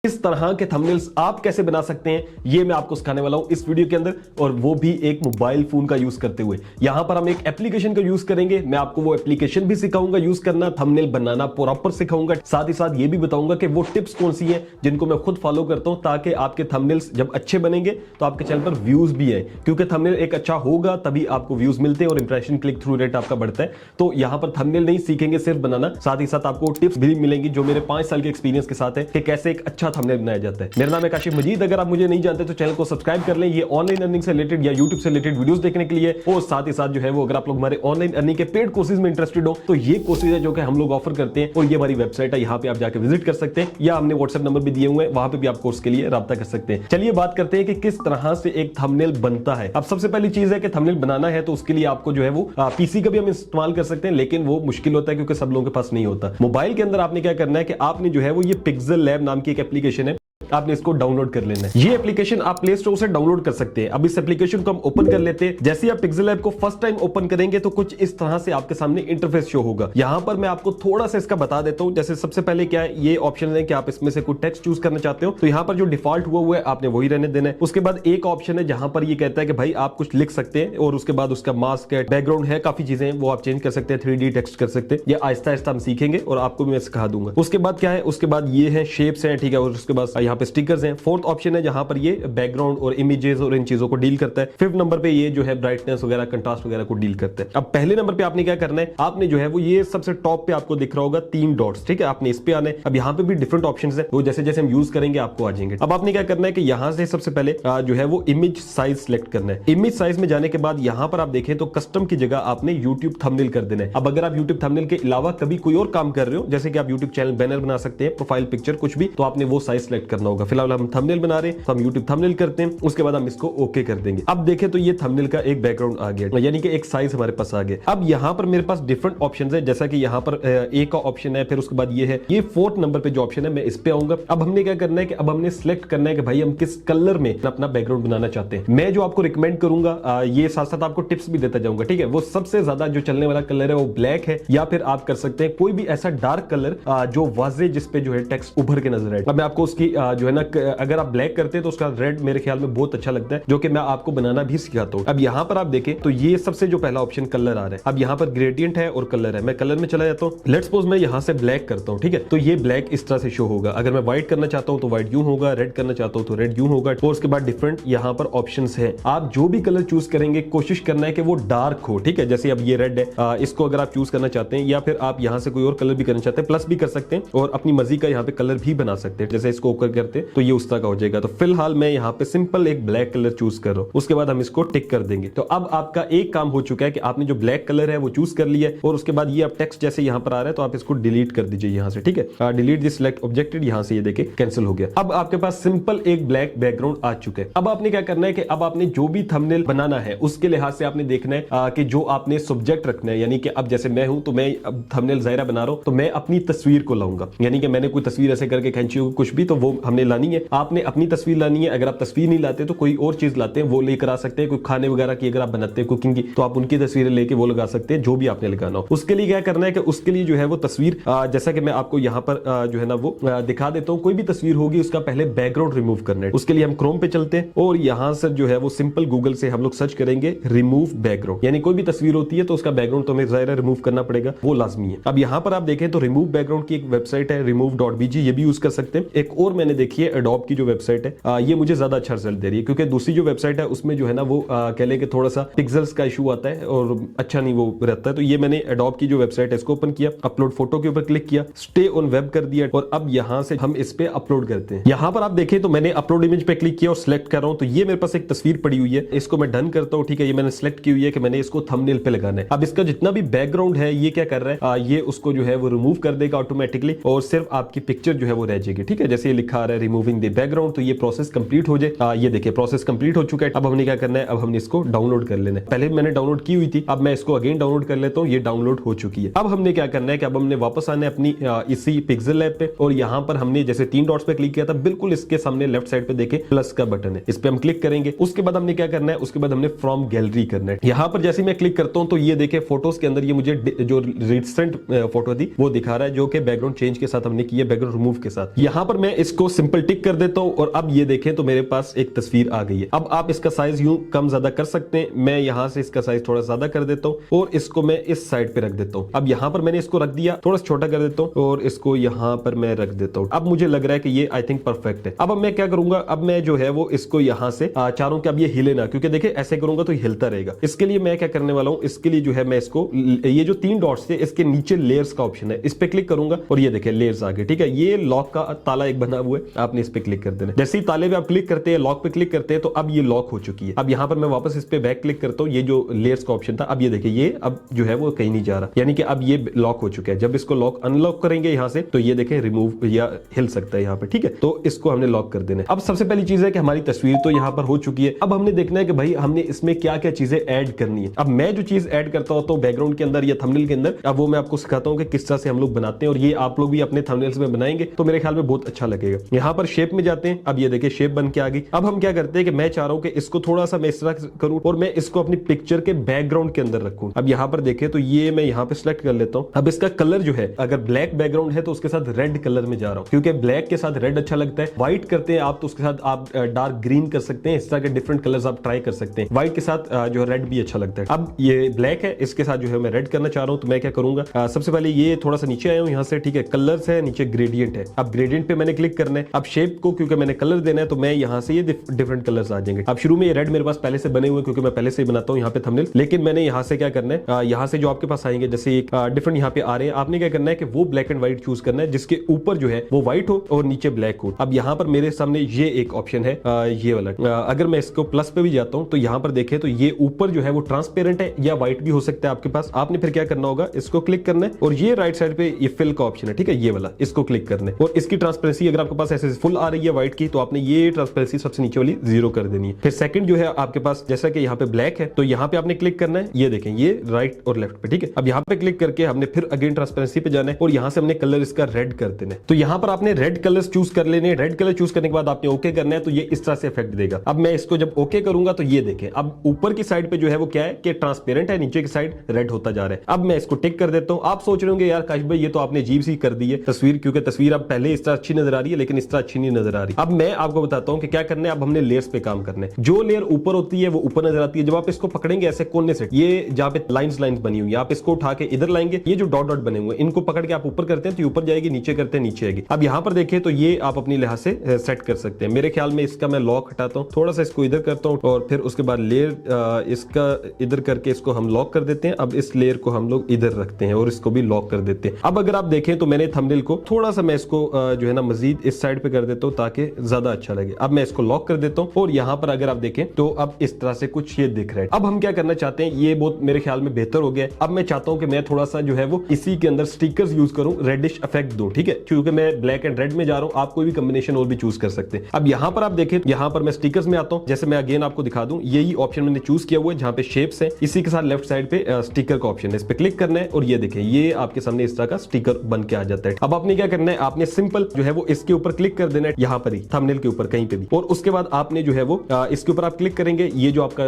इस तरह के थंबनेल्स आप कैसे बना सकते हैं ये मैं आपको सिखाने वाला हूं इस वीडियो के अंदर, और वो भी एक मोबाइल फोन का यूज करते हुए। यहां पर हम एक एप्लीकेशन का यूज करेंगे, मैं आपको वो एप्लीकेशन भी सिखाऊंगा यूज करना, थंबनेल बनाना प्रॉपर सिखाऊंगा, साथ ही साथ ये भी बताऊंगा कि वो टिप्स कौन सी है जिनको मैं खुद फॉलो करता हूं, ताकि आपके थंबनेल्स जब अच्छे बनेंगे तो आपके चैनल पर व्यूज भी आए, क्योंकि थंबनेल एक अच्छा होगा तभी आपको व्यूज मिलते हैं और इंप्रेशन क्लिक थ्रू रेट आपका बढ़ता है। तो यहां पर थंबनेल नहीं सीखेंगे सिर्फ बनाना, साथ ही साथ आपको टिप्स भी मिलेंगी जो मेरे 5 साल के एक्सपीरियंस के साथ है कि कैसे एक अच्छा थंबनेल बनाया जाता है। मेरा नाम है काशिफ मजीद, अगर आप मुझे नहीं जानते तो चैनल को सब्सक्राइब कर लें, ये ऑनलाइन अर्निंग से रिलेटेड या यूट्यूब से रिलेटेड वीडियोस देखने के लिए। और साथ ही साथ जो है वो अगर आप लोग हमारे ऑनलाइन अर्निंग के पेड कोर्सेज में इंटरेस्टेड हो तो ये कोर्सेज है जो कि हम लोग ऑफर करते हैं, और ये हमारी वेबसाइट है, यहाँ पे आप जाकर विजिट कर सकते हैं, या हमने व्हाट्सएप नंबर भी दिए हुए हैं, वहां पे भी आप कोर्स के लिए राब्ता कर सकते हैं। चलिए बात करते हैं कि किस तरह से एक थंबनेल बनता है। अब सबसे पहली चीज है कि थंबनेल बनाना है तो उसके लिए आपको जो है वो पीसी का भी हम इस्तेमाल कर सकते हैं, लेकिन वो मुश्किल होता है क्योंकि सब लोगों के पास नहीं होता। मोबाइल के अंदर आपने क्या करना है कि आपने जो है वो ये पिक्सल लैब नाम की एक एप्लीकेशन है, आपने इसको डाउनलोड कर लेना है। ये एप्लीकेशन आप प्ले स्टोर से डाउनलोड कर सकते हैं। अब इस एप्लीकेशन को हम ओपन कर लेते हैं। जैसे आप पिक्सल लैब को फर्स्ट टाइम ओपन करेंगे तो कुछ इस तरह से आपके सामने इंटरफेस शो होगा। यहां पर मैं आपको थोड़ा सा इसका बता देता हूं। जैसे सबसे पहले क्या है, ये ऑप्शन है कि आप इसमें से कोई टेक्स्ट चूज करना चाहते हो तो यहां पर जो डिफॉल्ट हुआ है आपने वही रहने देना है। उसके बाद एक ऑप्शन है जहां पर ये कहता है कि भाई आप कुछ लिख सकते हैं, और उसके बाद उसका मास्क है, बैकग्राउंड है, काफी चीजें वो आप चेंज कर सकते हैं, 3D टेक्स्ट कर सकते हैं। ये आहिस्ता आहिस्ता हम सीखेंगे और आपको मैं सिखा दूंगा। उसके बाद क्या है, उसके बाद ये है शेप्स हैं, ठीक है, और उसके बाद यहाँ पे स्टिकर्स हैं। फोर्थ ऑप्शन है जहां पर ये बैकग्राउंड और इमेजेस और इन चीजों को डील करता है। फिफ्थ नंबर पे ये जो है ब्राइटनेस वगैरह, कंट्रास्ट वगैरह को डील करता है। अब पहले नंबर पे आपने क्या करना है, आपने जो है वो ये सबसे टॉप पे आपको दिख रहा होगा 3 डॉट्स, ठीक है, आपने इस पे आना है। अब यहाँ पे भी डिफरेंट ऑप्शंस है, वो जैसे जैसे हम यूज करेंगे आपको आ जाएंगे। अब आपने क्या करना है कि यहाँ से सबसे पहले जो है वो इमेज साइज सिलेक्ट करना है। इमेज साइज में जाने के बाद यहाँ पर आप देखें तो कस्टम की जगह आपने यूट्यूब थंबनेल कर देना है। अब अगर आप यूट्यूब थंबनेल के अलावा कभी कोई और काम कर रहे हो, जैसे कि आप यूट्यूब चैनल बैनर बना सकते हैं, प्रोफाइल पिक्चर कुछ भी, तो आपने वो साइज सिलेक्ट करना होगा। फिलहाल हम थंबनेल बना रहे हैं तो हम यूट्यूब थंबनेल करते हैं, उसके बाद हम इसको ओके कर देंगे। अब देखें तो ये थंबनेल का एक बैकग्राउंड आ गया, यानी कि एक साइज हमारे पास आ गया। अब यहाँ पर मेरे पास डिफरेंट ऑप्शंस है, जैसा कि यहाँ पर ए का ऑप्शन है, फिर उसके बाद ये है, ये फोर्थ नंबर पे जो ऑप्शन है मैं इस पे आऊंगा। अब हमने क्या करना है कि अब हमने सिलेक्ट करना है कि भाई हम किस कलर में अपना बैकग्राउंड बनाना चाहते हैं। मैं जो आपको रिकमेंड करूंगा, ये साथ साथ आपको टिप्स भी देता जाऊंगा, ठीक है। वो सबसे ज्यादा जो चलने वाला कलर है वो ब्लैक है, या फिर आप कर सकते हैं कोई भी ऐसा डार्क कलर जो वाजे जिसपे जो है टेक्स्ट उभर के नजर आए। अब मैं आपको उसकी जो है ना, अगर आप ब्लैक करते हैं तो उसका रेड मेरे ख्याल में बहुत अच्छा लगता है, जो कि मैं आपको बनाना भी सिखाता हूं। अब यहां पर आप देखें तो ये सबसे जो पहला ऑप्शन कलर आ रहा है। अब यहां पर ग्रेडियंट है और कलर है, मैं कलर में चला जाता हूं। लेट्स सपोज मैं यहां से ब्लैक करता हूं, ठीक है, तो ये ब्लैक इस तरह से शो होगा। अगर मैं व्हाइट करना चाहता हूं तो व्हाइट यूं होगा, रेड करना चाहता हूं तो रेड यूं होगा। और उसके बाद डिफरेंट यहां पर ऑप्शंस है। आप जो भी कलर चूज करेंगे कोशिश करना है कि वो डार्क हो, ठीक है। जैसे अब ये रेड है, इसको अगर आप चूज करना चाहते हैं, या फिर आप यहां से कोई और कलर भी करना चाहते हैं, प्लस भी कर सकते हैं, और अपनी मर्जी का यहाँ पे कलर भी बना सकते हैं। जैसे इसको ओके करते हैं तो ये उस तरह का हो जाएगा। तो फिलहाल मैं यहाँ पे सिंपल एक ब्लैक कलर चूज कर रहा हूं, उसके बाद हम इसको टिक कर देंगे। तो अब आपका एक काम हो चुका है कि आपने जो ब्लैक कलर है वो चूज कर लिया है, और उसके बाद ये अब टेक्स्ट जैसे यहाँ पर आ रहा है तो आप इसको डिलीट कर दीजिए यहाँ से, ठीक है। डिलीट दिस सिलेक्ट ऑब्जेक्टेड, यहाँ से ये देखे कैंसिल हो गया। अब आपके पास सिंपल एक ब्लैक बैकग्राउंड आ चुका है। अब आपने क्या करना है कि अब आपने जो भी थंबनेल बनाना है उसके लिहाज से आपने देखना है कि जो आपने सब्जेक्ट रखना है, यानी कि अब जैसे मैं हूं तो मैं अब थंबनेल ज़ाहिरा बना रहा हूं तो मैं अपनी तस्वीर को लाऊंगा, यानी कि मैंने कोई तस्वीर ऐसे करके खींची हो कुछ भी, तो वो हमने लानी है। आपने अपनी तस्वीर लानी है। अगर आप तस्वीर नहीं लाते तो कोई और चीज लाते हैं, वो लेकर आ सकते हैं। कोई खाने वगैरह की अगर आप बनाते हैं कुकिंग की, तो आप उनकी तस्वीरें लेके वो लगा सकते हैं, जो भी आपने लगाना हो। उसके लिए क्या करना है कि उसके लिए जो है वो तस्वीर, जैसा कि मैं आपको यहाँ पर जो है ना वो दिखा देता हूँ। कोई भी तस्वीर होगी उसका पहले बैकग्राउंड रिमूव करना है। उसके लिए हम क्रोम पे चलते हैं और यहाँ से जो है वो सिंपल गूगल से हम लोग सर्च करेंगे रिमूव बैकग्राउंड, यानी कोई भी तस्वीर होती है तो उसका बैकग्राउंड तो हमें ज़ाहिर रिमूव करना पड़ेगा, वो लाजमी है। अब यहाँ पर आप देखें तो रिमूव बैकग्राउंड की एक वेबसाइट है remove.bg, ये भी यूज कर सकते हैं। एक और मैंने देखी है एडोब की जो वेबसाइट है, ये मुझे ज्यादा अच्छा रिजल्ट दे रही है, क्योंकि दूसरी जो वेबसाइट है उसमें जो है ना वो कह ले कि थोड़ा सा पिक्सल्स का इशू आता है और अच्छा नहीं वो रहता है। तो ये मैंने एडोब की जो वेबसाइट है इसको ओपन किया, अपलोड फोटो के ऊपर क्लिक किया, स्टे ऑन वेब कर दिया, और अब यहाँ से हम इस पे अपलोड करते हैं। यहाँ पर आप देखें तो मैंने अपलोड इमेज पे क्लिक किया और सिलेक्ट कर रहा हूँ, तो ये मेरे पास एक तस्वीर पड़ी हुई है, इसको मैं डन करता हूँ, ठीक है। ये मैंने सिलेक्ट की हुई है कि मैंने इसको थंबनेल पे लगाना है। अब इसका जितना भी बैकग्राउंड है ये क्या कर रहा है, ये उसको जो है वो रिमूव कर देगा ऑटोमेटिकली, और सिर्फ आपकी पिक्चर जो है वो रह जाएगी, ठीक है। जैसे ये लिखा आ रहा है रिमूविंग द बैकग्राउंड, तो ये प्रोसेस कंप्लीट हो जाए। ये देखिए प्रोसेस कंप्लीट हो चुका है। अब हमने क्या करना है, अब हमने इसको डाउनलोड कर लेना है। पहले मैंने डाउनलोड की हुई थी, अब मैं इसको अगेन डाउनलोड कर लेता हूँ, ये डाउनलोड हो चुकी है। अब हमने क्या करना है कि अब हमने वापस आना है अपनी इसी पिक्सल लैब पे, और यहाँ पर हमने जैसे 3 डॉट्स पे क्लिक किया था, बिल्कुल इसके सामने लेफ्ट साइड पे देखे प्लस का बटन है, इस पे हम क्लिक करेंगे। उसके बाद हमने क्या करना है, उसके बाद हमने फ्रॉम गैलरी करना है। यहाँ पर जैसे मैं क्लिक करता हूँ तो ये देखे फोटोज के अंदर ये मुझे जो रिसेंट फोटो थी वो दिखा रहा है, जो कि बैकग्राउंड चेंज के साथ हमने की है, बैकग्राउंड रिमूव के साथ। यहाँ पर मैं इसको सिंपल टिक कर देता हूं और अब ये देखें तो मेरे पास एक तस्वीर आ गई है। अब आप इसका साइज यूं कम ज्यादा कर सकते हैं। मैं यहां से इसका साइज थोड़ा ज्यादा कर देता हूं और इसको मैं इस साइड पे रख देता हूं। अब यहां पर मैंने इसको रख दिया, थोड़ा सा छोटा कर देता हूं और इसको यहां पर मैं रख देता हूं। अब मुझे लग रहा है कि ये आई थिंक परफेक्ट है। अब मैं क्या करूंगा, अब मैं जो है वो इसको यहां से चारों के अब ये हिले ना, क्योंकि देखिए ऐसे करूंगा तो हिलता रहेगा। इसके लिए मैं क्या करने वाला हूं, इसके लिए जो है मैं इसको ये जो 3 डॉट्स थे इसके नीचे लेयर्स का ऑप्शन है, इस पे क्लिक करूंगा और ये देखिए लेयर्स आ गए। ठीक है, ये लॉक का ताला एक बना हुआ है, आपने इस पे क्लिक कर देना। जैसे ही ताले पे आप क्लिक करते हैं, लॉक पे क्लिक करते हैं तो अब ये लॉक हो चुकी है। अब यहां पर मैं वापस इस पे बैक क्लिक करता हूं, ये जो लेयर्स का ऑप्शन था अब ये देखिए ये अब जो है वो कहीं नहीं जा रहा, यानी कि अब ये लॉक हो चुका है। जब इसको लॉक अनलॉक करेंगे यहां से तो ये देखें रिमूव या हिल सकता है यहां पे। ठीक है, तो इसको हमने लॉक कर देना है। अब सबसे पहली चीज है कि हमारी तस्वीर तो यहां पर हो चुकी है। अब हमने देखना है कि भाई हमने इसमें क्या क्या चीजें ऐड करनी है। अब मैं जो चीज ऐड करता हूं तो बैकग्राउंड के अंदर या थंबनेल के अंदर, अब वो मैं आपको सिखाता हूं कि किस तरह से हम लोग बनाते हैं और ये आप लोग भी अपने थंबनेल्स में बनाएंगे तो मेरे ख्याल में बहुत अच्छा लगेगा। यहां पर शेप में जाते हैं, अब ये देखिए शेप बन के आ गई। अब हम क्या करते हैं कि मैं चाह रहा हूं कि इसको थोड़ा सा मैं इस तरह करूं और मैं इसको अपनी पिक्चर के बैकग्राउंड के अंदर रखूं। अब यहां पर देखें तो ये मैं यहां पे सिलेक्ट कर लेता हूं। अब इसका कलर जो है, अगर ब्लैक बैकग्राउंड है तो उसके साथ रेड कलर में जा रहा हूं, क्योंकि ब्लैक के साथ रेड अच्छा लगता है। व्हाइट करते हैं आप तो उसके साथ आप डार्क ग्रीन कर सकते हैं। इस तरह के डिफरेंट कलर्स आप ट्राई कर सकते हैं। व्हाइट के साथ जो है रेड भी अच्छा लगता है। अब ये ब्लैक है, इसके साथ जो है मैं रेड करना चाह रहा हूं तो मैं क्या करूंगा, सबसे पहले ये थोड़ा सा नीचे आया हूं यहां से। ठीक है, कलर्स है, नीचे ग्रेडियंट है। अब ग्रेडियंट पे मैंने क्लिक करना है। अब शेप को क्योंकि मैंने कलर देना है तो मैं यहां से ये डिफरेंट कलर्स आ जाएंगे। अब शुरू में ये रेड मेरे पास पहले से बने हुए क्योंकि मैं पहले से ही बनाता हूं यहाँ पे थंबनेल, लेकिन मैंने यहां से क्या करना है, यहां से जो आपके पास आएंगे जैसे एक डिफरेंट यहाँ पे आ रहे हैं, आपने क्या करना है कि वो ब्लैक एंड व्हाइट चूज करना है जिसके ऊपर जो है वो व्हाइट हो और नीचे ब्लैक हो। अब यहाँ पर मेरे सामने ये एक ऑप्शन है, ये वाला। अगर मैं इसको प्लस पे भी जाता हूं तो यहाँ पर देखें तो ये ऊपर जो है वो ट्रांसपेरेंट है या व्हाइट भी हो सकता है आपके पास। आपने फिर क्या करना होगा, इसको क्लिक करना है और ये राइट साइड पे ये फिल का ऑप्शन है। ठीक है, ये वाला, इसको क्लिक करना है और इसकी ट्रांसपेरेंसी अगर आपके पास ऐसे फुल आ रही है व्हाइट की तो आपने ये ट्रांसपेरेंसी सबसे नीचे वाली 0 कर देनी है। फिर सेकंड जो है आपके पास, जैसा कि यहाँ पे ब्लैक है तो यहाँ पे आपने क्लिक करना है, ये देखें ये राइट और लेफ्ट पे। ठीक है, अब यहाँ पे क्लिक करके हमने फिर अगेन ट्रांसपेरेंसी पे जाना है और यहाँ से हमने कलर इसका रेड कर देना है। तो यहाँ पर आपने रेड कलर चूज कर लेने। रेड कलर चूज करने के बाद आपने ओके करना है तो ये इस तरह से इफेक्ट देगा। अब मैं इसको जब ओके करूंगा तो ये देखें अब ऊपर की साइड पे जो है वो क्या है कि ट्रांसपेरेंट है, नीचे की साइड रेड होता जा रहा है। अब मैं इसको टिक कर देता हूं। आप सोच रहे होंगे यार काशिफ भाई ये तो आपने अजीब सी कर दी है तस्वीर, क्योंकि तस्वीर अब पहले इस तरह अच्छी नजर आ रही है लेकिन इस तरह अच्छी नहीं नजर आ रही। अब मैं आपको बताता हूं कि क्या करना है। अब हमने लेयर्स पे काम करना है। जो लेयर ऊपर होती है वो ऊपर नजर आती है। जब आप इसको पकड़ेंगे ऐसे कोने से, ये जहां पे लाइंस बनी हुई, आप इसको उठा के इधर लाएंगे, ये जो डॉट डॉट बने हुए इनको पकड़ के आप ऊपर करते हैं तो ऊपर जाएगी, नीचे करते हैं नीचे आएगी। अब यहां पर देखिए तो ये आप अपनी लिहाज से सेट कर सकते हैं। मेरे ख्याल में इसका मैं लॉक हटाता हूं, थोड़ा सा इसको इधर करता हूं और फिर उसके बाद लेयर इसका इधर करके इसको हम लॉक कर देते हैं। अब इस लेयर को हम लोग इधर रखते हैं और इसको भी लॉक कर देते हैं। अब अगर आप देखें तो मैंने थंबनेल को थोड़ा सा मैं इसको जो है ना मजीद इस साइड पे कर देता हूं ताकि ज्यादा अच्छा लगे। अब मैं इसको लॉक कर देता हूं और यहां पर अगर आप देखें तो अब इस तरह से कुछ ये दिख रहा है। अब हम क्या करना चाहते हैं, ये बहुत मेरे ख्याल में बेहतर हो गया है। अब मैं चाहता हूं कि मैं थोड़ा सा जो है वो इसी के अंदर स्टिकर्स यूज करूं, रेडिश इफेक्ट दूं। ठीक है, क्योंकि मैं ब्लैक एंड रेड में जा रहा हूं, आप कोई भी कॉम्बिनेशन और भी चूज कर सकते हैं। अब यहां पर आप देखें, यहां पर मैं स्टिकर्स में आता हूं। जैसे मैं अगेन आपको दिखा दूं, यही ऑप्शन मैंने चूज किया हुआ है जहां पे शेप्स है, इसी के साथ लेफ्ट साइड पे स्टिकर का ऑप्शन है, इस पे क्लिक करना है और ये देखें ये आपके सामने इस तरह का स्टिकर बन के आ जाता है। अब आपने क्या करना है, आपने सिंपल जो है वो इसके ऊपर क्लिक कर देना है, यहां पर ही थंबनेल के ऊपर कहीं पे भी, और उसके बाद आपने जो है वो इसके ऊपर आप क्लिक करेंगे, ये जो आपका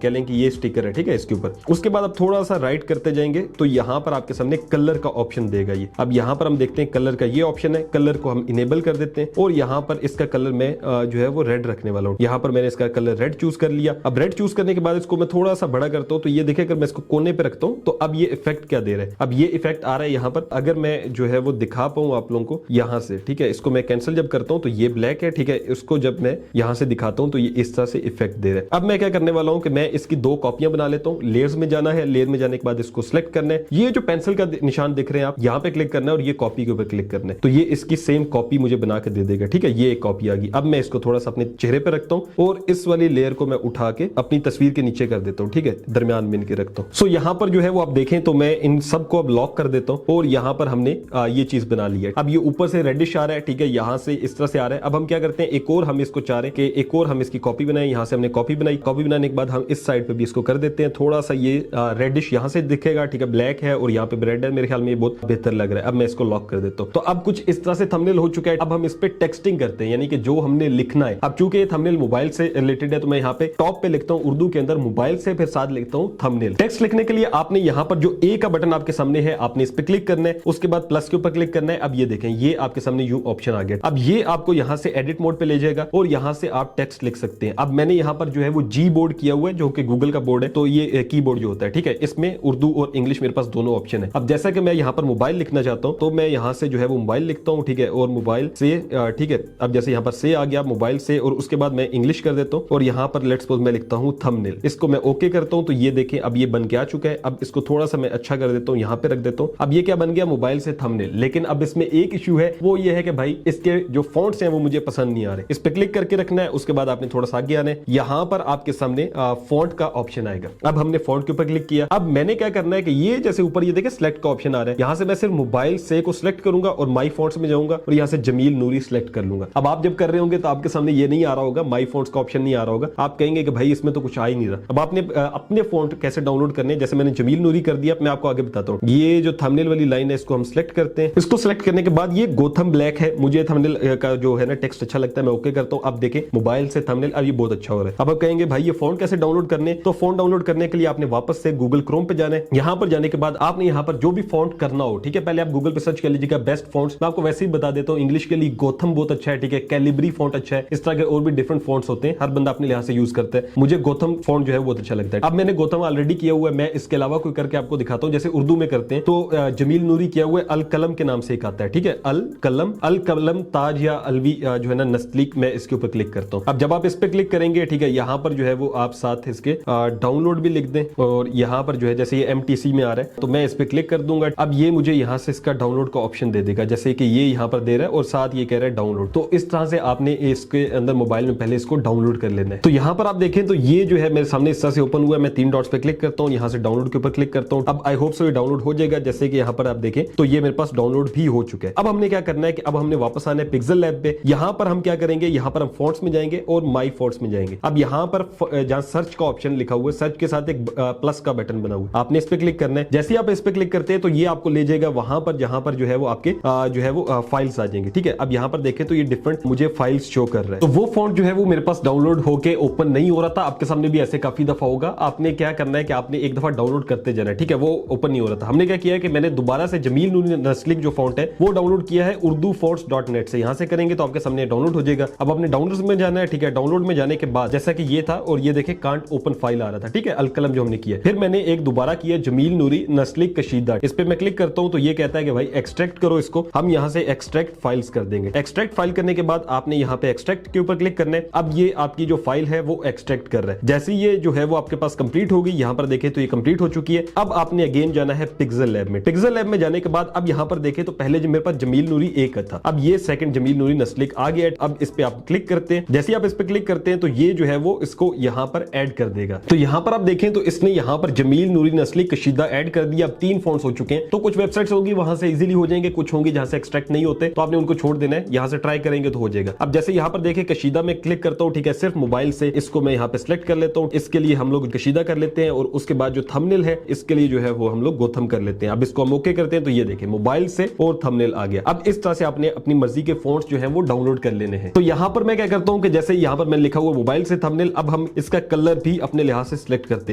कह लें कि ये स्टिकर है, ठीक है, इसके ऊपर। उसके बाद आप थोड़ा सा राइट करते जाएंगे तो यहां पर आपके सामने कलर का ऑप्शन देगा ये। अब यहां पर हम देखते हैं कलर का ये ऑप्शन है, कलर को हम इनेबल कर देते हैं और यहां पर इसका कलर मैं जो है वो रेड रखने वाला हूं। यहां पर मैंने इसका कलर रेड चूज कर लिया। अब रेड चूज करने के बाद इसको मैं थोड़ा सा बड़ा करता हूं तो ये देखिए, अगर मैं इसको कोने पे रखता हूं तो अब ये इफेक्ट क्या दे रहा है, अब ये इफेक्ट आ रहा है यहां पर। अगर मैं जो है वो दिखा पाऊं आप लोगों को यहां से, ठीक है, इसको मैं कैंसिल जब करता हूं तो ये ब्लैक है, ठीक है, इसको जब मैं यहां से दिखाता हूं तो ये इस तरह से इफेक्ट दे रहा है। अब मैं क्या करने वाला हूं कि मैं इसकी 2 कॉपियां बना लेता हूं। लेयर्स में जाना है, लेयर में जाने के बाद इसको सिलेक्ट करना है, ये जो पेंसिल का निशान दिख रहे हैं आप, यहां पे क्लिक करना है और ये कॉपी के ऊपर क्लिक करना है तो ये इसकी सेम कॉपी मुझे बना के दे देगा। ठीक है, ये एक कॉपी आ गई। अब मैं इसको थोड़ा सा अपने चेहरे पे रखता हूं और इस वाली लेयर को मैं उठा के अपनी तस्वीर के नीचे कर देता हूं, ठीक है, दरमियान में इनके रखता हूं। सो यहां पर जो है वो आप देखें तो मैं इन सबको अब लॉक कर देता हूं और यहां पर हमने ये चीज बना ली है। अब ये ऊपर से रेडिश आ रहा है, ठीक है, यहां से इस तरह से आ रहा है। अब हम क्या करते हैं, एक और हम इसको चाह रहे हैं कि एक और हम इसकी कॉपी बनाए। यहां से हमने कॉपी बनाई, कॉपी बनाने के बाद हम इस साइड पे भी इसको कर देते हैं, थोड़ा सा ये रेडिश यहां से दिखेगा, ठीक है, ब्लैक है और यहां पे रेड है। मेरे ख्याल में ये बहुत बेहतर लग रहा है। अब मैं इसको लॉक कर देता हूं। तो अब कुछ इस तरह से थंबनेल हो चुका है। अब हम इस पे टेक्सटिंग करते हैं, यानी कि जो हमने लिखना है। अब चूंकि ये थंबनेल मोबाइल से रिलेटेड है तो मैं यहाँ पे टॉप पे लिखता हूँ उर्दू के अंदर मोबाइल से, फिर साथ लिखता हूँ थंबनेल। टेक्स्ट लिखने के लिए आपने यहाँ पर जो ए का बटन आपके सामने है, आपने इस पे क्लिक करना है, उसके बाद प्लस के ऊपर क्लिक करना है। अब ये देखें, ये आपके सामने यू ऑप्शन आ गया। अब ये आपको यहां से एडिट मोड पे ले जाएगा और यहां से आप टेक्स्ट लिख सकते हैं। अब मैंने यहां पर जो है वो जी बोर्ड किया हुआ है जो कि गूगल का बोर्ड है, तो ये कीबोर्ड जो होता है, ठीक है, इसमें उर्दू और इंग्लिश मेरे पास दोनों ऑप्शन है। अब जैसा कि मैं यहां पर मोबाइल लिखना चाहता हूं तो मैं यहां से जो है वो मोबाइल लिखता हूं, ठीक है, और मोबाइल से ठीक है, अब जैसे यहां पर से आ गया मोबाइल से, और उसके बाद मैं इंग्लिश कर देता हूं और यहां पर लेट्स सपोज मैं लिखता हूं थंबनेल, इसको मैं ओके करता हूं तो ये देखें अब ये बन के आ चुका है। अब इसको थोड़ा सा मैं अच्छा कर देता हूं, यहां पे रख देता हूं। अब ये क्या बन गया, मोबाइल से थंबनेल। लेकिन अब इसमें एक इशू है, वो ये है कि भाई इसके जो फॉन्ट्स हैं वो मुझे पसंद नहीं आ रहे। इस पे क्लिक करके रखना है, उसके बाद आपने थोड़ा सा आगे आना है, यहां पर आपके सामने फॉन्ट का ऑप्शन आएगा। अब हमने फॉन्ट के ऊपर क्लिक किया। अब मैंने क्या करना है कि ये जैसे ऊपर ये देखिए सिलेक्ट का ऑप्शन आ रहा है, यहां से मैं सिर्फ मोबाइल से को सिलेक्ट करूंगा और माई फॉन्ट्स में जाऊंगा और यहां से जमील नूरी सिलेक्ट कर लूंगा। अब आप जब कर रहे होंगे तो आपके सामने ये नहीं आ रहा होगा, माई फॉन्ट्स का ऑप्शन नहीं आ रहा होगा, आप कहेंगे कि भाई इसमें तो कुछ आ ही नहीं रहा। अब आपने अपने फॉन्ट कैसे डाउनलोड करने, जैसे मैंने जमील नूरी कर दिया, मैं आपको आगे बताता हूं। ये जो थंबनेल वाली लाइन है इसको हम सिलेक्ट करते हैं। इसको सिलेक्ट करने के बाद ये गोथम ब्लैक है, मुझे थंबनेल का जो है ना टेक्स्ट अच्छा लगता है, मैं ओके करता हूं। अब देखें मोबाइल से थंबनेल, अब ये बहुत अच्छा हो रहा है। अब आप कहेंगे भाई ये फॉन्ट कैसे डाउनलोड करने, तो फॉन्ट डाउनलोड करने के लिए आपने वापस से गूगल क्रोम पे जाना है। यहां पर जाने के बाद आपने यहां पर जो भी फॉन्ट करना हो, ठीक है, पहले आप गूगल पे सर्च कर लीजिएगा बेस्ट फॉन्ट्स। मैं आपको वैसे ही बता देता हूं, इंग्लिश के लिए गोथम बहुत अच्छा है, ठीक है, कैलिब्री फॉन्ट अच्छा है, इस तरह के और भी डिफरेंट फॉन्ट्स होते हैं, हर बंदा अपने लिहाज से यूज करता है। मुझे गोथम फॉन्ट जो है बहुत अच्छा लगता है। अब मैंने गोथम ऑलरेडी किया हुआ है, मैं इसके अलावा कोई करके आपको दिखाता हूं। जैसे उर्दू में करते हैं तो जमील नूरी किया हुआ है, अल कलम के नाम से एक आता है, ठीक है, अल कलम ताज या अलवी जो है ना नस्लीक, मैं इसके ऊपर क्लिक करता हूं। अब जब आप इस पे क्लिक करेंगे, ठीक है, यहां पर जो है वो आप साथ इसके डाउनलोड भी लिख दें, और यहां पर जो है जैसे ये MTC में आ रहा है तो मैं इस पे क्लिक कर दूंगा। अब ये मुझे यहां से इसका डाउनलोड का ऑप्शन दे देगा, जैसे कि ये यहां पर दे रहा है और साथ ये कह रहा है डाउनलोड। तो इस तरह से आपने इसके अंदर मोबाइल में पहले इसको डाउनलोड कर लेना है। तो यहां पर आप देखें तो ये जो है मेरे सामने इस तरह से ओपन हुआ है, मैं 3 डॉट्स पे क्लिक करता हूं, यहां से डाउनलोड के ऊपर क्लिक करता हूं। अब आई होप सो ये डाउनलोड हो जाएगा, जैसे कि यहां पर आप देखें तो ये मेरे पास डाउनलोड भी हो चुका है। अब हमने क्या करना है कि अब हमने वापस आना है पिक्सल लैब पे। यहां पर हम क्या करेंगे, यहां पर हम फॉन्ट्स में जाएंगे और माई फॉन्ट्स में जाएंगे। अब यहां पर जहां सर्च का ऑप्शन लिखा हुआ है, सर्च के साथ एक प्लस का बटन बना हुआ, आपने इस पे क्लिक करना है। जैसे आप इस पे क्लिक करते हैं तो ये आपको ले जाएगा वहां पर जहां पर जो है वो आपके जो है वो फाइल्स आ जाएंगे, ठीक है। अब यहां पर देखें तो ये डिफरेंट मुझे फाइल्स शो कर रहा है। तो वो फॉन्ट जो है वो मेरे पास डाउनलोड होके ओपन नहीं हो रहा था, आपके सामने भी ऐसे काफी दफा होगा। आपने क्या करना है कि आपने एक दफा डाउनलोड करते जाना है, ठीक है, वो ओपन नहीं हो रहा था। हमने क्या किया है कि मैंने दोबारा से जमील नूरी नस्लिक जो फॉन्ट है वो डाउनलोड किया है urdufonts.net से। यहां से करेंगे तो आपके सामने डाउनलोड हो जाएगा। अब अपने डाउनलोड्स में जाना है, ठीक है, डाउनलोड में जाने के बाद जैसा कि ये था और ये देखे कांट ओपन फाइल आ रहा था, ठीक है, अलकलम जो हमने किया। फिर मैंने एक दोबारा किया जमील नूरी नस्लिक कशीदा, इस पे मैं क्लिक करता हूं तो ये कहता है कि भाई एक्सट्रैक्ट करो इसको। हम यहां से एक्सट्रैक्ट फाइल्स कर देंगे। एक्सट्रैक्ट फाइल करने के बाद आपने यहां पे एक्सट्रैक्ट के ऊपर क्लिक करना है। अब ये आपकी जो फाइल है वो एक्सट्रैक्ट कर रहा है। जैसे ये जो है वो आपके पास कंप्लीट होगी, यहां पर देखें तो ये कंप्लीट हो चुकी है। अब आपने अगेन जाना है पिक्सल लैब में। पिक्सल लैब में जाने के बाद अब यहां पर देखें तो पहले जो मेरे पास जमील नूरी एक था, अब ये सेकंड जमील नूरी नस्लिक आ गया। अब इस पे आप क्लिक करते हैं, जैसे आप इस पे क्लिक करते हैं तो ये जो है वो इसको यहां पर ऐड कर देगा। तो यहां पर आप देखें तो इसने यहां पर जमील नूरी नस्लिक कशीदा ऐड कर दिया। अब 3 फॉन्ट्स हो चुके हैं। तो कुछ वेबसाइट्स होंगी वहां से इजीली हो जाएंगे, कुछ होंगी जहां से एक्सट्रैक्ट नहीं होते, तो आपने उनको छोड़ देना है। यहां से ट्राई करेंगे तो हो जाएगा। अब जैसे यहां पर देखें कशीदा में क्लिक करता हूं, ठीक है, सिर्फ मोबाइल से इसको मैं यहां पे सिलेक्ट कर लेता हूं। इसके लिए हम लोग कशीदा कर लेते हैं और उसके बाद जो थंबनेल है इसके लिए जो है वो हम लोग गोथम कर लेते हैं। अब इसको हम ओके करते हैं तो ये देखें मोबाइल से और थंबनेल आ गया। अब इस तरह से आपने अपनी मर्जी के फॉन्ट्स जो है वो डाउनलोड कर लेने हैं। तो यहां पर मैं क्या करता हूं कि जैसे यहां पर मैंने लिखा हुआ मोबाइल से थंबनेल, अब हम इसका कलर भी अपने लिहाज से सिलेक्ट करते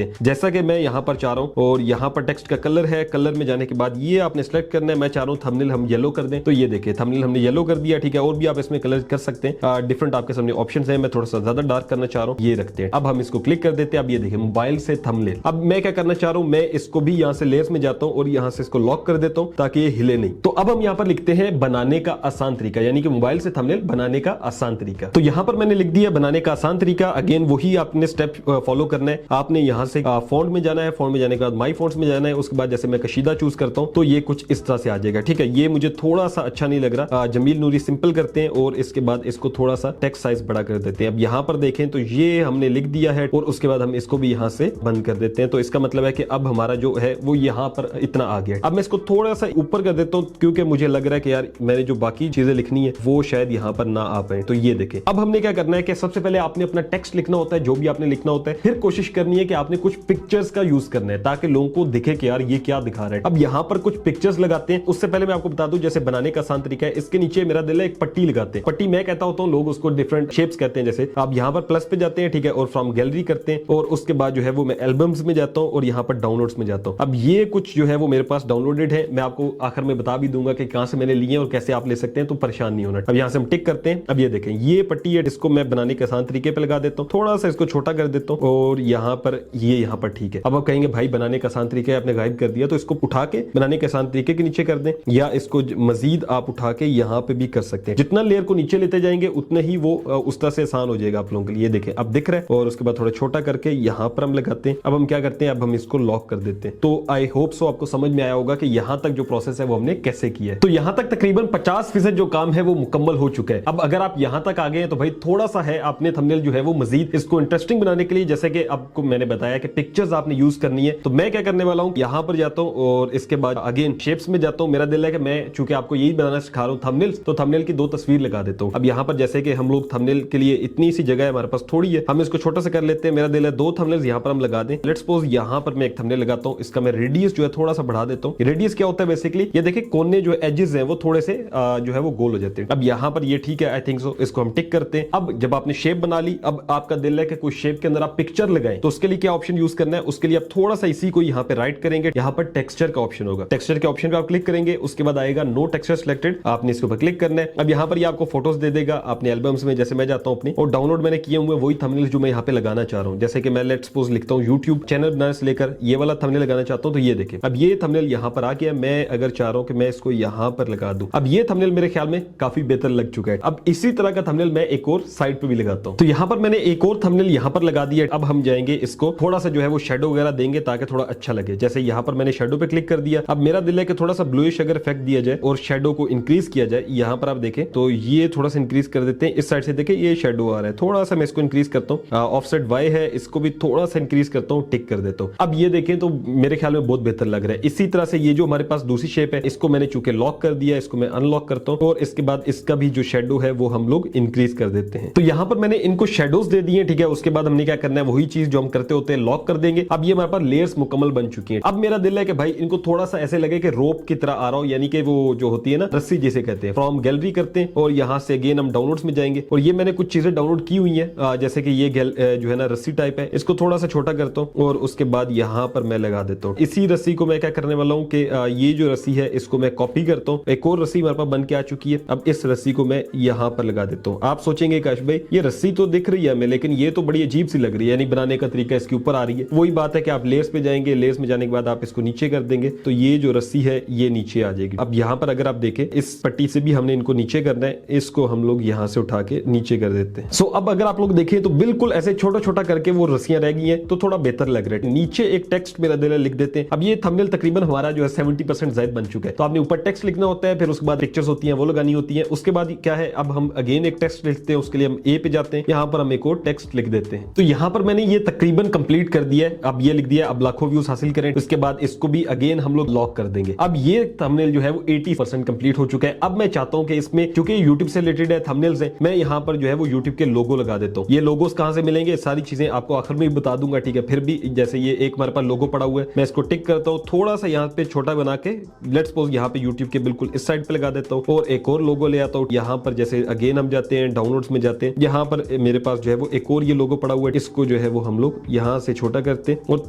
हैं, जैसा कि मैं यहां पर चाह रहा हूं। और यहां पर टेक्स्ट का कलर है, कलर में जाने के बाद ये आपने सिलेक्ट करना है। मैं चाह रहा हूं थंबनेल हम येलो कर दें, तो ये देखिए थंबनेल हमने येलो कर दिया, ठीक है। और भी आप इसमें कलर कर सकते हैं, डिफरेंट आपके सामने ऑप्शंस हैं। मैं थोड़ा सा ज्यादा डार्क करना चाह रहा हूं, ये रखते हैं। अब हम इसको क्लिक कर देते हैं। अब ये देखिए मोबाइल से थंबनेल। अब मैं क्या करना चाह रहा हूं, मैं इसको भी यहां से लेयर्स में जाता हूं और यहां से इसको लॉक कर देता हूं ताकि ये हिले नहीं। तो अब हम यहां पर लिखते हैं बनाने का आसान तरीका, यानी कि मोबाइल से थंबनेल बनाने का आसान तरीका। तो यहां पर मैंने लिख दिया बनाने का आसान तरीका। अगेन वही आपने स्टेप फॉलो करना है। आपने यहां से फॉन्ट में जाना है, फॉन्ट में जाने के बाद माई फॉन्ट्स में जाना है। उसके बाद जैसे मैं कशीदा चूज करता हूं तो ये कुछ इस तरह से आ जाएगा, ठीक है। ये मुझे थोड़ा सा अच्छा नहीं लग रहा, जमील नूरी सिंपल करते हैं और इसके बाद इसको थोड़ा सा टेक्स्ट साइज बड़ा कर देते हैं। अब यहां पर देखें तो ये हमने लिख दिया है और उसके बाद हम इसको भी यहां से बंद कर देते हैं। तो इसका मतलब है कि अब हमारा जो है वो यहां पर इतना आ गया। अब मैं इसको थोड़ा सा ऊपर कर देता हूं क्योंकि मुझे लग रहा है कि यार मैंने जो बाकी चीजें लिखनी है वो शायद यहां पर ना आ पाए। तो ये देखें। अब हमने क्या करना है कि सबसे पहले आपने अपना टेक्स्ट लिखना होता है, जो भी आपने लिखना होता है। फिर कोशिश करनी है कि आपने कुछ पिक्चर्स का यूज करना है ताकि लोगों को दिखे कि यार ये क्या दिखा रहा है। अब यहां पर कुछ पिक्चर्स लगाते हैं। उससे पहले मैं आपको बता दूं, जैसे बनाने का आसान तरीका है, इसके नीचे मेरा दिल है एक पट्टी लगाते हैं। पट्टी मैं कहता होता हूं, लोग उसको डिफरेंट शेप्स कहते हैं। जैसे आप यहां पर प्लस पे जाते हैं, ठीक है, और फ्रॉम गैलरी करते हैं और उसके बाद जो है वो मैं एल्बम्स में जाता हूं और यहां पर डाउनलोड्स में जाता हूं। अब ये कुछ जो है वो मेरे पास डाउनलोडेड है। मैं आपको आखिर में बता भी दूंगा कि कहां से मैंने लिए और कैसे आप ले सकते हैं, तो परेशान परेशान नहीं होना। अब यहाँ से हम टिक करते हैं। अब ये देखें ये पट्टी है, इसको मैं बनाने के आसान तरीके पे लगा देता हूँ, थोड़ा सा इसको छोटा कर देता हूँ और यहाँ पर ये यहाँ पर ठीक है। अब आप कहेंगे भाई बनाने का आसान तरीका आपने गायब कर दिया, तो इसको उठा के बनाने के आसान तरीके के नीचे कर दें, या इसको मजीद आप उठा के यहाँ पे भी कर सकते हैं। जितना लेयर को नीचे लेते जाएंगे उतना ही वो उस तरह से आसान हो जाएगा आप लोगों के लिए। ये देखें अब दिख रहा है, और उसके बाद थोड़ा छोटा करके यहाँ पर हम लगाते हैं। अब हम क्या करते हैं, अब हम इसको लॉक कर देते हैं। तो आई होप सो आपको समझ में आया होगा कि यहाँ तक जो प्रोसेस है वो हमने कैसे किया है। तो यहाँ तक तकरीबन 50% जो काम है वो मुकम्मल हो चुका है। अब अगर आप यहाँ तक आ गए हैं तो भाई थोड़ा सा है, आपने थंबनेल जो है वो मजीद इसको इंटरेस्टिंग बनाने के लिए, जैसे कि आपको मैंने बताया कि पिक्चर्स आपने यूज करनी है, तो मैं क्या करने वाला हूँ, यहाँ पर जाता हूँ और इसके बाद अगेन शेप्स में जाता हूँ। मेरा दिल है कि मैं चूंकि आपको यही बनाना सिखा रहा हूँ थंबनेल्स, तो थंबनेल की 2 तस्वीर लगा देता हूँ। अब यहाँ पर जैसे कि हम लोग थंबनेल के लिए इतनी सी जगह है हमारे पास थोड़ी है, हम इसको छोटा सा कर लेते हैं। मेरा दिल है 2 थंबनेल्स यहाँ पर हम लगा दें। लेट्स सपोज यहाँ पर मैं एक थंबनेल लगाता हूँ, इसका मैं रेडियस जो है थोड़ा सा बढ़ा देता हूँ। रेडियस क्या होता है बेसिकली, ये देखिए कोने जो एजेस हैं वो थोड़े से जो है वो गोल हो जाते हैं। अब यहाँ पर ये ठीक है, आई थिंक सो, इसको हम टिक करते हैं। अब जब आपने शेप बना ली, अब आपका दिल है कि कोई शेप के अंदर आप पिक्चर लगाएं, तो उसके लिए क्या ऑप्शन यूज करना है, उसके लिए आप थोड़ा सा इसी को यहाँ पे राइट करेंगे, यहाँ पर टेक्सचर का ऑप्शन होगा, टेक्सचर के ऑप्शन पे आप क्लिक करेंगे, उसके बाद आएगा नो टेक्सचर सिलेक्टेड, आपने इसके ऊपर क्लिक करना है। अब यहाँ पर ये आपको फोटोज दे देगा अपने एल्बम्स में, जैसे मैं जाता हूँ अपनी और डाउनलोड मैंने किए हुए वही थंबनेल जो मैं यहाँ पे लगाना चाह रहा हूँ। जैसे कि मैं लेट्स सपोज लिखता हूँ यूट्यूब चैनल बनाने से लेकर ये वाला थंबनेल लगाना चाहता हूँ, तो ये देखें अब ये थंबनेल यहाँ पर आ गया। मैं अगर चाह रहा हूँ कि मैं इसको यहाँ पर लगा दूं, अब ये थंबनेल मेरे ख्याल में काफी बेहतर लग चुका है। अब इसी तरह का थंबनेल मैं एक और साइड पे भी लगाता हूँ। तो यहाँ पर मैंने एक और थंबनेल यहाँ पर लगा दिया। अब हम जाएंगे इसको थोड़ा सा जो है वो शेडो वगैरह देंगे ताकि थोड़ा अच्छा लगे। जैसे यहाँ पर मैंने शेडो पे क्लिक कर दिया। अब मेरा दिल है कि थोड़ा सा ब्लूइश अगर इफेक्ट दिया जाए और शेडो को इंक्रीज किया जाए, यहाँ पर आप देखें तो ये थोड़ा सा इंक्रीज कर देते हैं। इस साइड से देखें ये शेडो आ रहा है, थोड़ा सा मैं इसको इंक्रीज करता हूँ। ऑफसेट वाई है, इसको भी थोड़ा सा इंक्रीज करता हूँ, टिक कर देता हूँ। अब ये देखें तो मेरे ख्याल में बहुत बेहतर लग रहा है। इसी तरह से ये जो हमारे पास दूसरी शेप है, इसको मैंने चूंकि लॉक कर दिया, इसको मैं अनलॉक करता हूँ और इसके बाद इसका भी जो शेडो है वो हम लोग इंक्रीज कर देते हैं। तो यहाँ पर मैंने इनको शेडोज दे दिए, ठीक है। उसके बाद हमने क्या करना है, वही चीज जो हम करते होते हैं, लॉक कर देंगे। अब ये हमारे पास लेयर्स मुकम्मल बन चुकी हैं। अब मेरा दिल है कि भाई इनको थोड़ा सा ऐसे लगे कि रोप की तरह आ रहा हो, यानी कि वो जो होती है ना रस्सी जिसे कहते हैं। फ्रॉम गैलरी करते हैं और यहाँ से अगेन हम डाउनलोड्स में जाएंगे और ये मैंने कुछ चीजें डाउनलोड की हुई है, जैसे कि ये जो है ना रस्सी टाइप है, इसको थोड़ा सा छोटा करता हूँ और उसके बाद यहाँ पर मैं लगा देता हूँ। इसी रस्सी को मैं क्या करने वाला हूँ कि ये जो रस्सी है इसको मैं कॉपी करता हूँ। एक और रस्सी हमारे पास बन के आ चुकी है। अब इस रस्सी को मैं यहाँ पर लगा देता हूँ। आप सोचेंगे काश भाई ये रस्सी तो दिख रही है हमें, लेकिन ये तो बड़ी अजीब सी लग रही है, यानी बनाने का तरीका इसके ऊपर आ रही है। वही बात है कि आप लेयर्स पे जाएंगे, लेयर्स में जाने के बाद आप इसको नीचे कर देंगे तो ये जो रस्सी है ये नीचे आ जाएगी। अब यहाँ पर अगर आप देखें इस पट्टी से भी हमने इनको नीचे करना है, इसको हम लोग यहाँ से उठा के नीचे कर देते हैं। सो अब अगर आप लोग देखें तो बिल्कुल ऐसे छोटा छोटा करके वो रस्सियां रह गई हैं, तो थोड़ा बेहतर लग रहा है। नीचे एक टेक्स्ट मेरा दिल है लिख देते हैं। अब ये थंबनेल तकरीबन हमारा जो है 70% ज़ायद बन चुका है। तो आपने ऊपर टेक्स्ट लिखना होता है, फिर उसके बाद पिक्चर्स होती हैं वो लगानी होती है। उसके बाद क्या है, अब हम अगेन एक टेक्स्ट लिखते हैं, उसके लिए हम ए पे जाते हैं, यहाँ पर हम एक और टेक्स्ट लिख देते हैं। तो यहाँ पर मैंने ये तकरीबन कंप्लीट कर दिया है। अब ये लिख दिया, अब लाखों व्यूज हासिल करें। उसके बाद इसको भी अगेन हम लोग लॉक कर देंगे। अब ये थंबनेल जो है वो 80% कंप्लीट हो चुका है। अब मैं चाहता हूं कि इसमें क्योंकि यूट्यूब से रिलेटेड है, थंबनेल्स है, मैं यहाँ पर जो है वो यूट्यूब के लोगो लगा देता हूँ। ये लोगोस कहां से मिलेंगे सारी चीजें आपको आखिर में भी बता दूंगा, ठीक है। फिर भी जैसे ये एक हमारे पास लोगो पड़ा हुआ है, मैं इसको टिक करता हूँ, थोड़ा सा यहाँ पे छोटा बना के लेट्स सपोज यहाँ पे यूट्यूब के बिल्कुल इस साइड पे लगा देता हूँ और एक और लोगो ले आता हूँ। यहाँ पर जैसे अगेन हम जाते हैं डाउनलोड्स में जाते हैं, यहाँ पर मेरे पास जो है वो एक और ये लोगो पड़ा हुआ है, इसको जो है वो हम लोग यहाँ से छोटा करते हैं और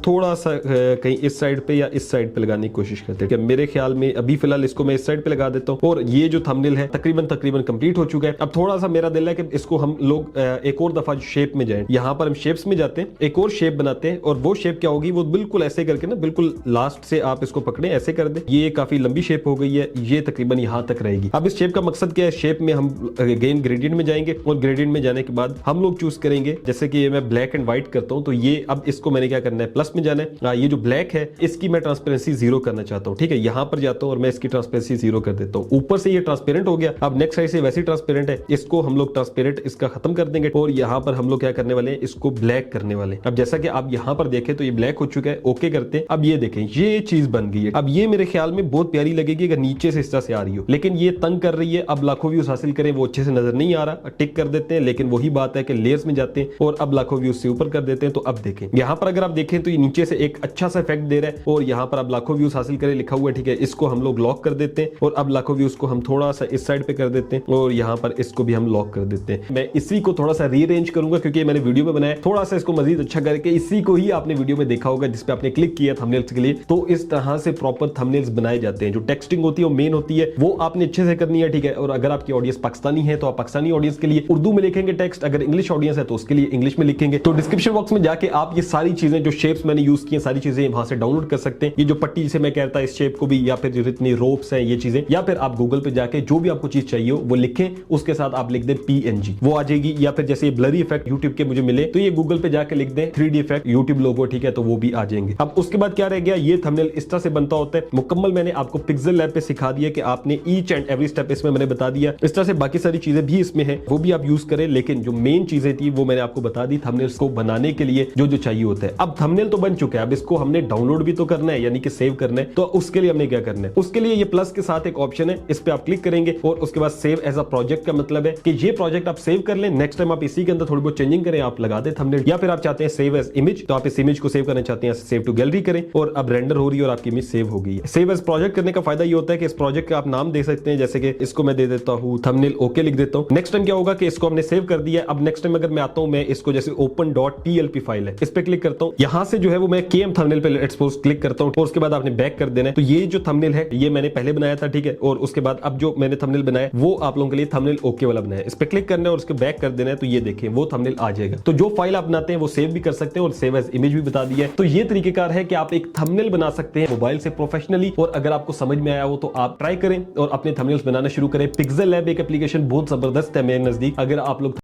थोड़ा सा कहीं इस साइड पे या इस साइड पे लगाने की कोशिश करते हैं। मेरे ख्याल में अभी फिलहाल इसको मैं इस साइड पे लगा देता हूँ और ये जो थंबनेल है तकरीबन कंप्लीट हो चुका है। अब थोड़ा सा मेरा दिल है कि इसको हम लोग एक और दफा शेप में जाएं। यहाँ पर हम शेप्स में जाते हैं, एक और शेप बनाते हैं और वो शेप क्या होगी, वो बिल्कुल ऐसे करके ना बिल्कुल लास्ट से आप इसको पकड़े, ऐसे कर दें। ये काफी लंबी शेप हो गई है, ये तकरीबन यहाँ तक रहेगी। अब इस शेप का मकसद क्या है, शेप में हम अगेन ग्रेडियंट में जाएंगे और ग्रेडियंट में जाने के बाद हम लोग चूज करेंगे, जैसे कि ये मैं ब्लैक एंड व्हाइट करता हूँ, तो ये अब इसको मैंने क्या करना है, प्लस में जाना है। ये जो ब्लैक है इसकी मैं ट्रांसपेरेंसी 0 करना चाहता हूँ, ठीक है। यहाँ पर जाता हूँ और मैं इसकी ट्रांसपेरेंसी 0 कर देता हूँ। ऊपर से ये ट्रांसपेरेंट हो गया। अब नेक्स्ट साइड से वैसे ट्रांसपेरेंट है, इसको हम लोग ट्रांसपेरेंट इसका खत्म कर देंगे और यहाँ पर हम लोग क्या करने वाले हैं, इसको ब्लैक करने वाले हैं। अब जैसा कि आप यहाँ पर देखें तो ये ब्लैक हो चुका है, ओके करते हैं। अब ये देखें ये चीज बन गई है। अब ये मेरे ख्याल में बहुत प्यारी लगेगी अगर नीचे से इस तरह से आ रही हो, लेकिन ये तंग कर रही है। अब लाखों व्यूज हासिल करें वो अच्छे से नजर नहीं आ रहा, टिक कर देते हैं। लेकिन वही बात है कि लेयर्स में जाते हैं और अब लाखों व्यूज से ऊपर कर देते हैं। तो अब देखें यहाँ पर अगर आप देखें तो ये नीचे से एक अच्छा सा इफेक्ट दे रहा है और यहाँ पर अब लाखों व्यूज हासिल करें लिखा हुआ है, ठीक है। इसको हम लोग लॉक कर देते हैं और अब लाखों व्यूज को हम थोड़ा सा इस साइड पे कर देते हैं और यहाँ पर इसको भी हम लॉक कर देते हैं। मैं इसी को थोड़ा सा रीअरेंज करूंगा क्योंकि मैंने वीडियो में बनाया, थोड़ा सा इसको मजीद अच्छा करके इसी को ही आपने वीडियो में देखा होगा जिसपे आपने क्लिक किया थंबनेल्स के लिए। तो इस तरह से प्रॉपर थंबनेल्स बनाए जाते हैं। जो टेक्सटिंग होती है वो मेन होती है, वो आपने अच्छे से करनी है, ठीक है। है। और अगर आपकी ऑडियंस पाकिस्तानी है तो आप पाकिस्तानी ऑडियंस के लिए उर्दू में लिखेंगे टेक्स्ट, अगर इंग्लिश ऑडियंस है तो उसके लिए इंग्लिश में लिखेंगे। तो डिस्क्रिप्शन बॉक्स में जाके आप ये सारी चीजें जो शेप्स मैंने यूज की हैं सारी चीजें वहां से डाउनलोड कर सकते हैं। ये जो पट्टी जिसे मैं कहता है इस शेप को भी, या फिर जितनी रोप्स हैं ये चीजें, या फिर आप गूगल पे जाके जो भी आपको चीज चाहिए हो वो लिखें, उसके साथ आप लिख दें PNG, वो आ जाएगी। या फिर जैसे ब्लरी इफेक्ट यूट्यूब के मुझे मिले तो ये गूगल पे जाके लिख दें 3D इफेक्ट यूट्यूब लोगो, ठीक है, तो वो भी आ जाएंगे। अब उसके बाद क्या रह गया, ये थंबनेल इस तरह से बनता होता है मुकम्मल। मैंने आपको पिक्सेल लैब पे सिखा दिया कि आपने ईच एंड एवरी स्टेप इसमें मैंने बता दिया। इस तरह से बाकी सारी चीजें भी इसमें है, वो भी आप यूज करें, लेकिन जो मेन चीजें थी वो मैंने आपको बता दी थंबनेल्स को बनाने के लिए जो जो चाहिए होता है। अब थंबनेल तो बन चुका है, अब इसको हमने डाउनलोड भी तो करना है, यानी कि सेव करना है। तो उसके लिए हमने क्या करना है, उसके लिए ये प्लस के साथ एक ऑप्शन है, इस पे आप क्लिक करेंगे और उसके बाद सेव एज अ प्रोजेक्ट का मतलब है कि ये प्रोजेक्ट आप सेव कर लें। नेक्स्ट टाइम आप इसी के अंदर थोड़ी बहुत चेंजिंग करें, आप लगा दें थंबनेल। या फिर आप चाहते हैं सेव एज इमेज, तो आप इस इमेज को सेव करना चाहते हैं, सेव टू गैलरी करें और अब रेंडर हो रही है और आपकी इमेज सेव हो गई है। सेव एज प्रोजेक्ट करने का फायदा ये होता है कि इस प्रोजेक्ट का आप नाम दे सकते हैं, जैसे कि इसको मैं दे देता हूं थंबनेल ओके लिख देता हूं। नेक्स्ट टाइम क्या होगा कि इसको हमने सेव कर दिया। अब नेक्स्ट टाइम अगर मैं आता हूं, मैं इसको जैसे open.plp फाइल है, इस पे क्लिक करता हूं, यहां से जो है वो मैं KM थंबनेल पे लेट्स सपोज क्लिक करता हूं और उसके बाद आपने बैक कर देना है। तो ये जो थंबनेल है ये मैंने पहले बनाया था, ठीक है, और उसके बाद अब जो मैंने थंबनेल बनाया वो आप लोगों के लिए थंबनेल ओके वाला बनाया है। इस पे क्लिक करना है और उसके बैक कर देना है, तो ये देखिए वो थंबनेल आ जाएगा। तो जो फाइल आप बनाते हैं वो सेव भी कर सकते हैं और सेव एज इमेज भी बता दिया है। तो ये तरीकेकार है कि आप एक थंबनेल बना सकते हैं मोबाइल से प्रोफेशनली। और अगर आपको समझ में आया हो तो आप ट्राई करें और अपने थंबनेल्स बनाना शुरू करें। पिक्सेल लैब एक एप्लीकेशन बहुत जबरदस्त है मेरे नजदीक। अगर आप लोग